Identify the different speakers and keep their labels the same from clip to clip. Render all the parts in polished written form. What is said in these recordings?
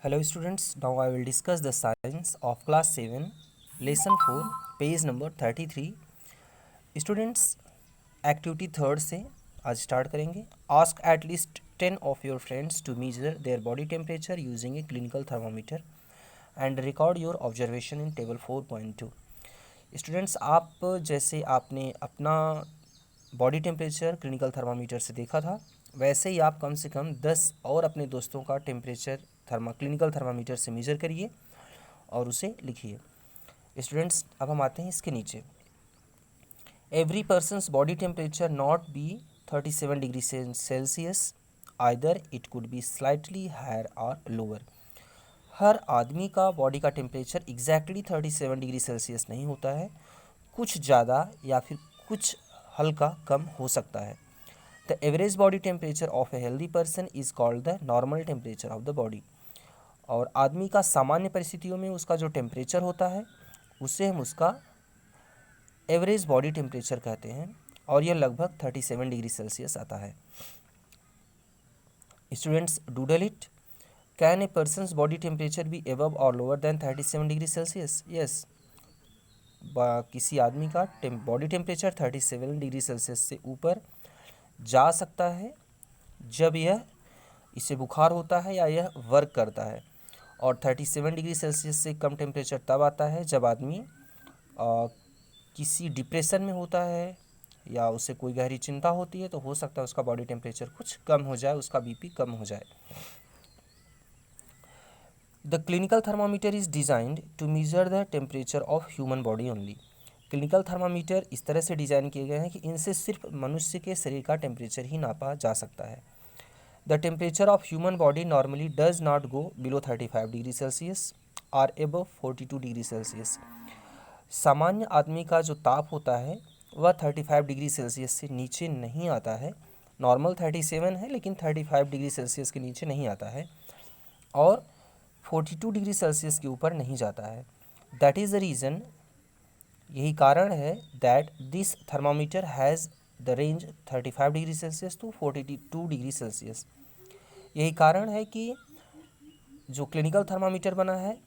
Speaker 1: Hello students, now I will discuss the science of class 7, lesson 4, page number 33. Students, activity third से आज start करेंगे. Ask at least 10 of your friends to measure their body temperature using a clinical thermometer and record your observation in table 4.2. Students, आप जैसे आपने अपना body temperature clinical thermometer से देखा था, वैसे ही आप कम से कम 10 और अपने दोस्तों का टेम्परेचर क्लिनिकल थर्मामीटर से मेज़र करिए और उसे लिखिए. स्टूडेंट्स, अब हम आते हैं इसके नीचे. Every person's body temperature not be 37 degree Celsius, either it could be slightly higher और लोअर. हर आदमी का बॉडी का टेम्परेचर एग्जैक्टली 37 डिग्री सेल्सियस नहीं होता है, कुछ ज़्यादा या फिर कुछ हल्का कम हो सकता है. The average body temperature of a healthy person is called the normal temperature of the body. और आदमी का सामान्य परिस्थितियों में उसका जो टेम्परेचर होता है उसे हम उसका एवरेज बॉडी टेम्परेचर कहते हैं, और यह लगभग 37 डिग्री सेल्सियस आता है. Students, doodle it. Can a person's body temperature be above or lower than 37 degree Celsius? Yes, किसी आदमी का बॉडी टेम्परेचर 37 डिग्री सेल्सियस से ऊपर जा सकता है जब यह इसे बुखार होता है या यह वर्क करता है, और 37 डिग्री सेल्सियस से कम टेम्परेचर तब आता है जब आदमी किसी डिप्रेशन में होता है या उसे कोई गहरी चिंता होती है, तो हो सकता है उसका बॉडी टेम्परेचर कुछ कम हो जाए, उसका बीपी कम हो जाए. The clinical thermometer is designed to measure the temperature of human body only. Clinical thermometer इस तरह से डिज़ाइन किए गए हैं कि इनसे सिर्फ मनुष्य के शरीर का टेम्परेचर ही नापा जा सकता है. The temperature of human body normally does not go below 35 degree Celsius और एबव 42 डिग्री सेल्सियस. सामान्य आदमी का जो ताप होता है वह 35 डिग्री सेल्सियस से नीचे नहीं आता है. नॉर्मल 37 है, लेकिन 35 डिग्री सेल्सियस के नीचे नहीं आता है और 42 डिग्री सेल्सियस के ऊपर नहीं जाता है. दैट इज़ द रीज़न, यही कारण है, that this thermometer has the range 35 degree Celsius to 42 degree Celsius. यही कारण है कि जो क्लिनिकल थर्मामीटर बना है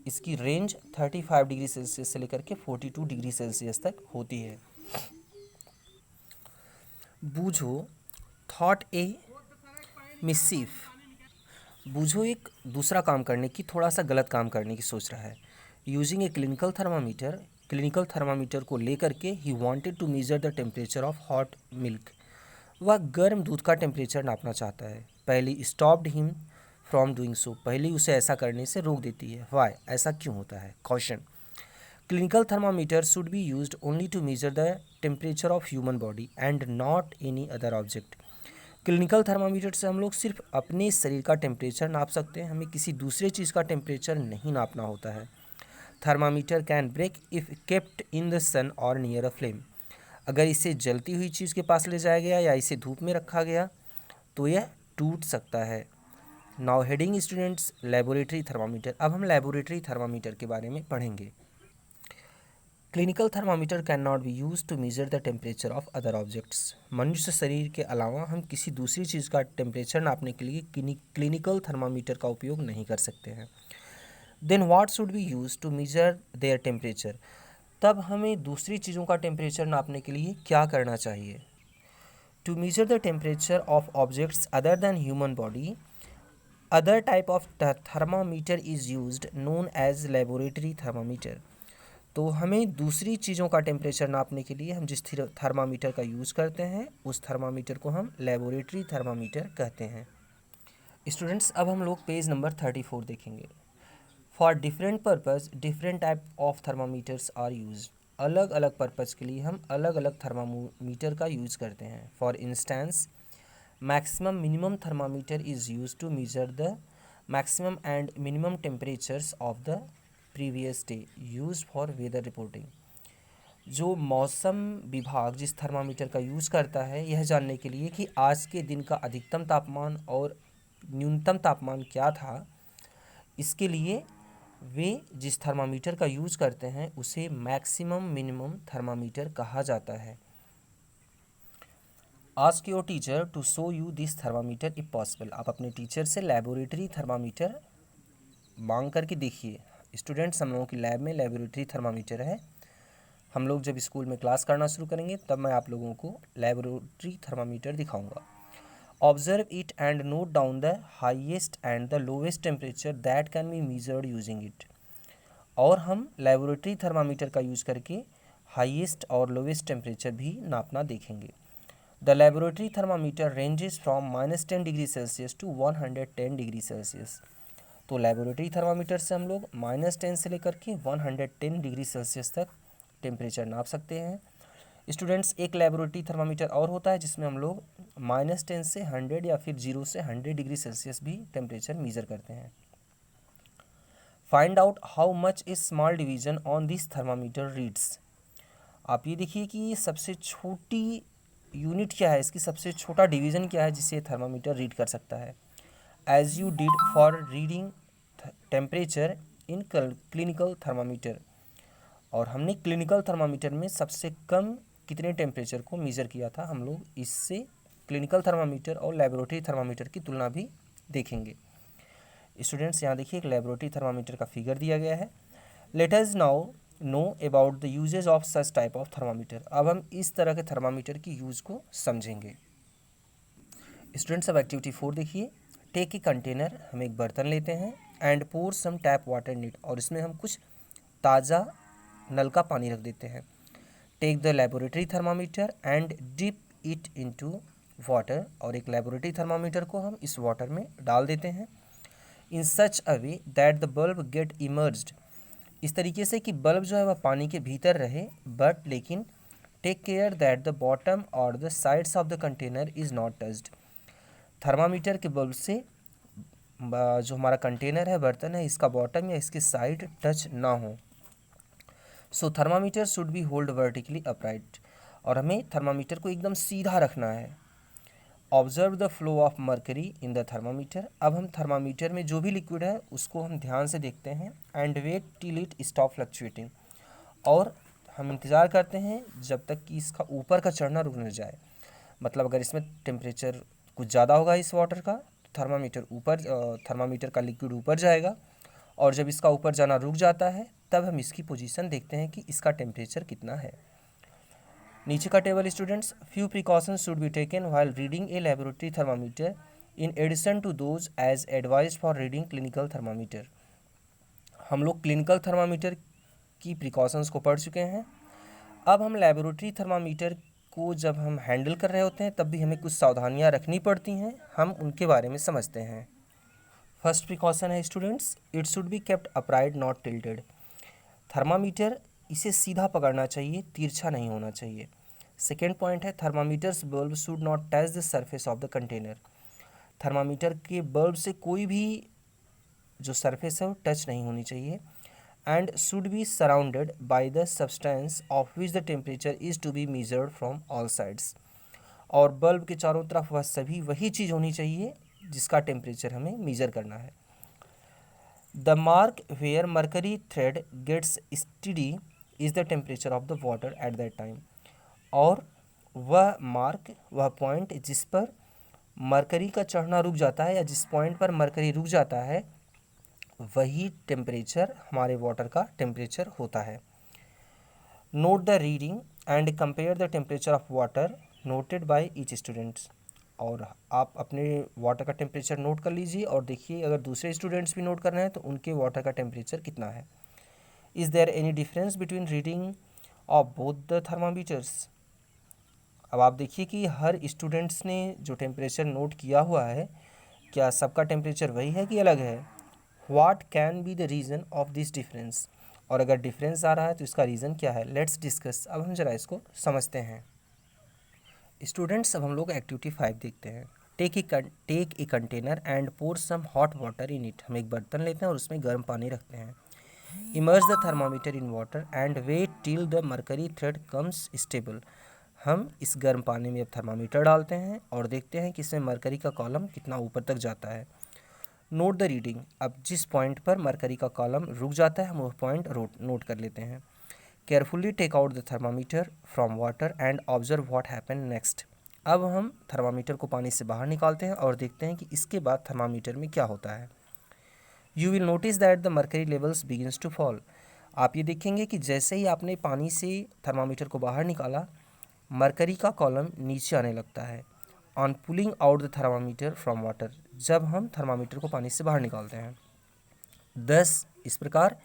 Speaker 1: इसकी रेंज 35 डिग्री सेल्सियस से लेकर के 42 डिग्री सेल्सियस तक होती है. बूझो थॉट ए मिसीफ. बूझो एक दूसरा काम करने की, थोड़ा सा गलत काम करने की सोच रहा है. यूजिंग ए क्लिनिकल थर्मामीटर को लेकर के ही wanted to measure the temperature of hot milk. वह गर्म दूध का टेम्परेचर नापना चाहता है. पहली stopped him from doing so. पहले उसे ऐसा करने से रोक देती है. वाई? ऐसा क्यों होता है? Question. Clinical thermometer should be used only to measure the temperature of human body and not any other object. Clinical thermometer से हम लोग सिर्फ अपने शरीर का टेम्परेचर नाप सकते हैं, हमें किसी दूसरे चीज़ का टेम्परेचर नहीं नापना होता है. Thermometer can break if kept in the sun or near a flame. अगर इसे जलती हुई चीज़ के पास ले जाया गया या इसे धूप में रखा गया तो यह टूट सकता है. Now heading students, laboratory thermometer. अब हम लेबोरेटरी थर्मामीटर के बारे में पढ़ेंगे. Clinical thermometer can not be use to measure the temperature of other objects. मनुष्य शरीर के अलावा हम किसी दूसरी चीज़ का टेम्परेचर नापने के लिए क्लिनिकल थर्मामीटर का उपयोग नहीं कर सकते हैं. Then what should be use to measure their temperature. तब हमें दूसरी चीज़ों का टेम्परेचर नापने के लिए क्या करना चाहिए? To measure the temperature of objects other than human body, other type of thermometer is used known as laboratory thermometer. तो हमें दूसरी चीज़ों का टेम्परेचर नापने के लिए हम जिस थर्मामीटर का यूज़ करते हैं उस थर्मामीटर को हम लेबोरेटरी थर्मामीटर कहते हैं. स्टूडेंट्स, अब हम लोग पेज नंबर 34 देखेंगे. For different purpose different type of thermometers are use. अलग अलग पर्पज़ के लिए हम अलग अलग थर्मामीटर का यूज़ करते हैं. For instance, maximum minimum thermometer is use to measure the maximum and minimum temperatures of the previous day use for weather reporting. जो मौसम विभाग जिस थर्मामीटर का यूज़ करता है यह जानने के लिए कि आज के दिन का अधिकतम तापमान और न्यूनतम तापमान क्या था, इसके लिए वे जिस थर्मामीटर का यूज़ करते हैं उसे मैक्सिमम मिनिमम थर्मामीटर कहा जाता है. Ask your teacher to show you this thermometer if possible. आप अपने टीचर से लेबोरेटरी थर्मामीटर मांग करके देखिए। स्टूडेंट्स, हम लोगों की लैब में लेबोरेटरी थर्मामीटर है। हम लोग जब स्कूल में क्लास करना शुरू करेंगे तब मैं आप लोगों को लेबोरेटरी थर्मामीटर दिखाऊंगा। Observe it and note down the highest and the lowest temperature that can be measured using it. और हम लेबोरेटरी थर्मामीटर का यूज़ करके हाईएस्ट और लोवेस्ट टेम्परेचर भी नापना देखेंगे। The laboratory thermometer ranges from -10 degree Celsius to 110 degree Celsius. तो laboratory thermometer से हम लोग -10 से लेकर के 110 डिग्री सेल्सियस तक टेम्परेचर नाप सकते हैं। स्टूडेंट्स, एक लेबोरेटरी थर्मामीटर और होता है जिसमें हम लोग -10 से 100 या फिर 0 से 100 डिग्री सेल्सियस भी टेम्परेचर मेज़र करते हैं। Find out how much is small division on this thermometer reads. आप ये देखिए कि ये सबसे छोटी यूनिट क्या है, इसकी सबसे छोटा डिवीज़न क्या है जिसे थर्मामीटर रीड कर सकता है। As you did for reading temperature in clinical thermometer. और हमने क्लिनिकल थर्मामीटर में सबसे कम कितने टेम्परेचर को मेज़र किया था, हम लोग इससे क्लिनिकल थर्मामीटर और लेबोरेटरी थर्मामीटर की तुलना भी देखेंगे। स्टूडेंट्स, यहाँ देखिए एक लेबोरेटरी थर्मामीटर का फिगर दिया गया है। Let us now know about the usages of such type of thermometer. अब हम इस तरह के थर्मामीटर की यूज़ को समझेंगे। स्टूडेंट्स, अब एक्टिविटी 4 देखिए। टेक ए कंटेनर, हम एक बर्तन लेते हैं, and pour some tap water in it, और इसमें हम कुछ ताज़ा नल का पानी रख देते हैं। Take the laboratory thermometer and dip it into water, और एक लेबोरेटरी थर्मामीटर को हम इस वाटर में डाल देते हैं। In such a way that the bulb get emerged, इस तरीके से कि बल्ब जो है वह पानी के भीतर रहे, बट लेकिन take care that the bottom or the sides of the container is not touched. Thermometer के बल्ब से जो हमारा कंटेनर है, बर्तन है, इसका बॉटम या इसकी साइड टच ना हो। So thermometer should be hold vertically upright, और हमें थर्मामीटर को एकदम सीधा रखना है। Observe the flow of mercury in the thermometer, अब हम थर्मामीटर में जो भी लिक्विड है उसको हम ध्यान से देखते हैं। And wait till it stop fluctuating, और हम इंतज़ार करते हैं जब तक कि इसका ऊपर का चढ़ना रुक न जाए। मतलब अगर इसमें टेम्परेचर कुछ ज़्यादा होगा इस वाटर का, तो थर्मामीटर का लिक्विड ऊपर जाएगा, और जब इसका ऊपर जाना रुक जाता है तब हम इसकी पोजीशन देखते हैं कि इसका टेम्परेचर कितना है। नीचे का table students, few precautions should be taken while reading a laboratory thermometer in addition to those as advised for reading clinical thermometer. हम लोग क्लिनिकल थर्मामीटर की प्रिकॉशंस को पढ़ चुके हैं। अब हम लेबोरेटरी थर्मामीटर को जब हम हैंडल कर रहे होते हैं तब भी हमें कुछ सावधानियां रखनी पड़ती हैं, हम उनके बारे में समझते हैं। फर्स्ट प्रिकॉशन है students, it should be kept upright not tilted. Thermometer इसे सीधा पकड़ना चाहिए, तिरछा नहीं होना चाहिए। सेकेंड पॉइंट है, thermometers bulb should not touch the surface of the container. Thermometer के बल्ब से कोई भी जो सरफेस है वो टच नहीं होनी चाहिए। And should be surrounded by the substance of which the temperature is to be measured from all sides, और बल्ब के चारों तरफ वह सभी वही चीज़ होनी चाहिए जिसका टेम्परेचर हमें मेजर करना है। The mark where mercury thread gets steady is the temperature of the water at that time, और वह मार्क, वह पॉइंट जिस पर मरकरी का चढ़ना रुक जाता है या जिस पॉइंट पर मरकरी रुक जाता है वही टेम्परेचर हमारे वाटर का टेम्परेचर होता है। Note the reading and compare the temperature of water noted by each students, और आप अपने वाटर का टेम्परेचर नोट कर लीजिए और देखिए अगर दूसरे स्टूडेंट्स भी नोट कर रहे हैं तो उनके वाटर का टेम्परेचर कितना है। Is there any difference between reading of both the thermometers. अब आप देखिए कि हर स्टूडेंट्स ने जो टेम्परेचर नोट किया हुआ है, क्या सबका टेम्परेचर वही है कि अलग है। What can be the reason of this difference, और अगर डिफरेंस आ रहा है तो इसका रीज़न क्या है। लेट्स डिस्कस, अब हम जरा इसको समझते हैं। स्टूडेंट्स, अब हम लोग एक्टिविटी 5 देखते हैं। Take a container and pour some hot water in it. हम एक बर्तन लेते हैं और उसमें गर्म पानी रखते हैं। Emerge the thermometer in water and wait till the mercury thread comes stable. हम इस गर्म पानी में अब थर्मामीटर डालते हैं और देखते हैं कि इसमें मरकरी का कॉलम कितना ऊपर तक जाता है। नोट द रीडिंग, अब जिस पॉइंट पर मरकरी का कॉलम रुक जाता है हम वह पॉइंट नोट कर लेते हैं। Carefully take out the thermometer from water and observe what happen next. अब हम थर्मामीटर को पानी से बाहर निकालते हैं और देखते हैं कि इसके बाद थर्मामीटर में क्या होता है। You will notice that the mercury levels begins to fall. आप ये देखेंगे कि जैसे ही आपने पानी से थर्मामीटर को बाहर निकाला, मरकरी का कॉलम नीचे आने लगता है। On pulling out the thermometer from water, जब हम थर्मामीटर को पानी से बाहर निकालते हैं। दस इस प्रकार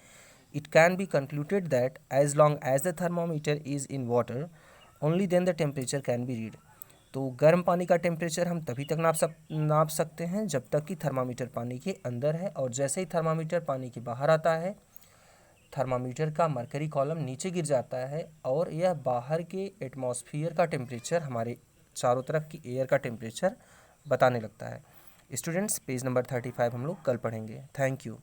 Speaker 1: it can be concluded that as long as the thermometer is in water only then the temperature can be read. तो गर्म पानी का टेम्परेचर हम तभी तक नाप सकते हैं जब तक कि थर्मामीटर पानी के अंदर है, और जैसे ही थर्मामीटर पानी के बाहर आता है, थर्मामीटर का मरकरी कॉलम नीचे गिर जाता है और यह बाहर के एटमॉस्फेयर का टेम्परेचर, हमारे चारों तरफ की एयर का टेम्परेचर बताने लगता है। स्टूडेंट्स, पेज नंबर 35 हम लोग कल पढ़ेंगे। Thank you.